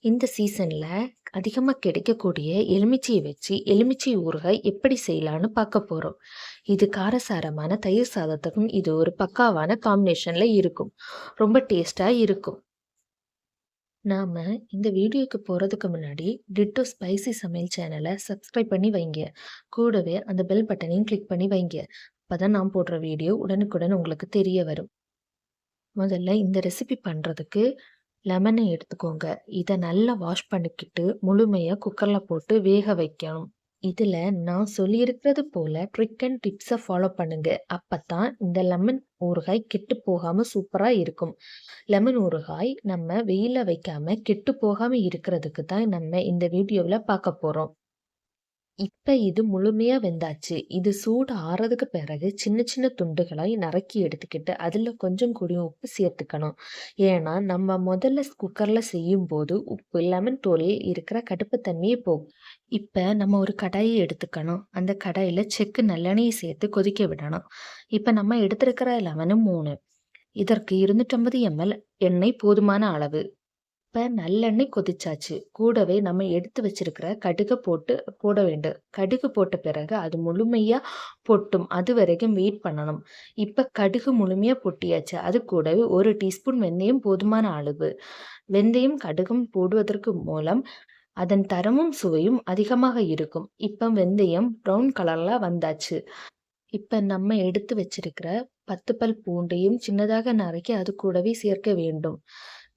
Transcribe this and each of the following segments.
இந்த சீசன்ல அதிகமா கிடைக்கக்கூடிய எலுமிச்சைய வச்சு எலுமிச்சை ஊறுகாய் எப்படி செய்யலான்னு பார்க்க போறோம். இது காரசாரமான தயிர் சாதத்துக்கும் இது ஒரு பக்காவான காம்பினேஷன்ல இருக்கும். ரொம்ப டேஸ்டா இருக்கும். நாம இந்த வீடியோக்கு போறதுக்கு முன்னாடி டிட்டோ ஸ்பைசி சமையல் சேனலை சப்ஸ்கிரைப் பண்ணி வைங்க. கூடவே அந்த பெல் பட்டனையும் கிளிக் பண்ணி வைங்க. அப்பதான் நான் போடுற வீடியோ உடனுக்குடன் உங்களுக்கு தெரிய வரும். முதல்ல இந்த ரெசிபி பண்றதுக்கு லெமனை எடுத்துக்கோங்க. இத நல்லா வாஷ் பண்ணிக்கிட்டு முழுமையா குக்கர்ல போட்டு வேக வைக்கணும். இதுல நான் சொல்லியிருக்கிறது போல ட்ரிக் அண்ட் டிப்ஸ ஃபாலோ பண்ணுங்க. அப்பதான் இந்த லெமன் ஊறுகாய் கெட்டு போகாம சூப்பரா இருக்கும். லெமன் ஊறுகாய் நம்ம வெயில்ல வைக்காம கெட்டு போகாம இருக்கிறதுக்கு தான் நம்ம இந்த வீடியோல பார்க்க போறோம். இப்ப இது முழுமையா வெந்தாச்சு. இது சூடு ஆறதுக்கு பிறகு சின்ன சின்ன துண்டுகளாய் நறுக்கி எடுத்துக்கிட்டு, அதுல கொஞ்சம் கூடி உப்பு சேர்த்துக்கணும். ஏன்னா, நம்ம முதல்ல குக்கர்ல செய்யும்போது உப்பு லெமன் தோலில் இருக்கிற கடுப்புத்தன்மையே போகும். இப்ப நம்ம ஒரு கடாயை எடுத்துக்கணும். அந்த கடாயில செக்கு நல்லெண்ணெயை சேர்த்து கொதிக்க விடணும். இப்ப நம்ம எடுத்திருக்கிற லெமனும் 3. இதற்கு 250 ml எண்ணெய் போதுமான அளவு. இப்ப நல்லெண்ணெய் கொதிச்சாச்சு. கூடவே நம்ம எடுத்து வச்சிருக்கிற கடுக போட வேண்டும். கடுகு போட்ட பிறகு அது முழுமையா பொட்டும். அதுவரைக்கும் வெயிட் பண்ணணும். இப்ப கடுகு முழுமையா பொட்டியாச்சு. அது கூடவே 1 டீஸ்பூன் வெந்தயம் போதுமான அளவு. வெந்தயம், கடுகும் போடுவதற்கு மூலம் அதன் தரமும் சுவையும் அதிகமாக இருக்கும். இப்ப வெந்தயம் ப்ரவுன் கலர்ல வந்தாச்சு. இப்ப நம்ம எடுத்து வச்சிருக்கிற 10 பல் பூண்டையும் சின்னதாக நறுக்கி அது கூடவே சேர்க்க வேண்டும்.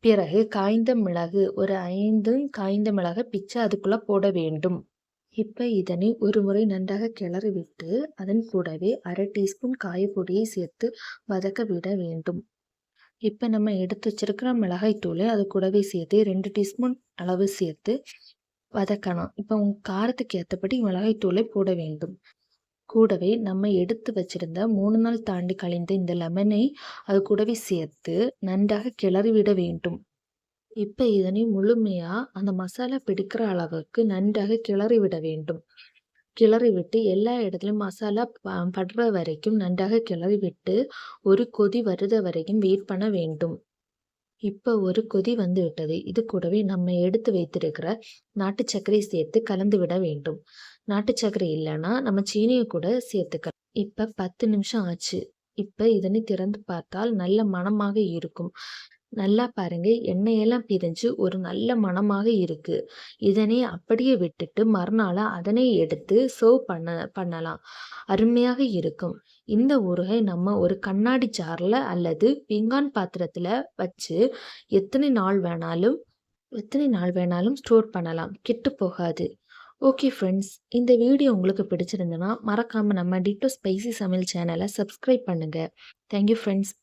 பிறகு காய்ந்த மிளகு ஒரு 5 காய்ந்த மிளக பிச்சு அதுக்குள்ள போட வேண்டும். இப்ப இதனை ஒரு முறை நன்றாக கிளறி விட்டு அதன் கூடவே 1/2 டீஸ்பூன் காயப்பொடியை சேர்த்து வதக்க விட வேண்டும். இப்ப நம்ம எடுத்து வச்சிருக்கிற மிளகாய் தூளை அது கூடவே சேர்த்து 2 டீஸ்பூன் அளவு சேர்த்து வதக்கணும். இப்ப உங்க காரத்துக்கு ஏற்றபடி மிளகாய் தூளை போட வேண்டும். கூடவே நம்ம எடுத்து வச்சிருந்த 3 நாள் தாண்டி கழிந்த இந்த லெமனை அது கூடவே சேர்த்து நன்றாக கிளறி விட வேண்டும். இப்ப இதனை முழுமையா அந்த மசாலா பிடிக்கிற அளவுக்கு நன்றாக கிளறி விட வேண்டும். கிளறி விட்டு எல்லா இடத்துலயும் மசாலா படுற வரைக்கும் நன்றாக கிளறி விட்டு ஒரு கொதி வருத வரைக்கும் வெயிட் பண்ண வேண்டும். இப்ப ஒரு கொதி வந்து விட்டது. இது கூடவே நம்ம எடுத்து வைத்திருக்கிற நாட்டு சர்க்கரை சேர்த்து கலந்து விட வேண்டும். நாட்டு சர்க்கரை இல்லைன்னா நம்ம சீனியை கூட சேர்த்துக்கலாம். இப்ப 10 நிமிஷம் ஆச்சு. இப்ப இதனை திறந்து பார்த்தால் நல்ல மணமாக இருக்கும். நல்லா பாருங்க, எண்ணெயெல்லாம் பிரிஞ்சு ஒரு நல்ல மணமாக இருக்கு. இதனை அப்படியே விட்டுட்டு மறுநாள் அதனை எடுத்து சர்வ் பண்ணலாம். அருமையாக இருக்கும். இந்த ஊறுகாய் நம்ம ஒரு கண்ணாடி ஜார்ல அல்லது பீங்கான் பாத்திரத்துல வச்சு எத்தனை நாள் வேணாலும் எத்தனை நாள் வேணாலும் ஸ்டோர் பண்ணலாம். கெட்டு போகாது. ஓகே ஃப்ரெண்ட்ஸ், இந்த வீடியோ உங்களுக்கு பிடிச்சிருந்ததுன்னா மறக்காம நம்ம டிட்டோ ஸ்பைசி சமையல் சேனலை சப்ஸ்கிரைப் பண்ணுங்க. Thank you friends.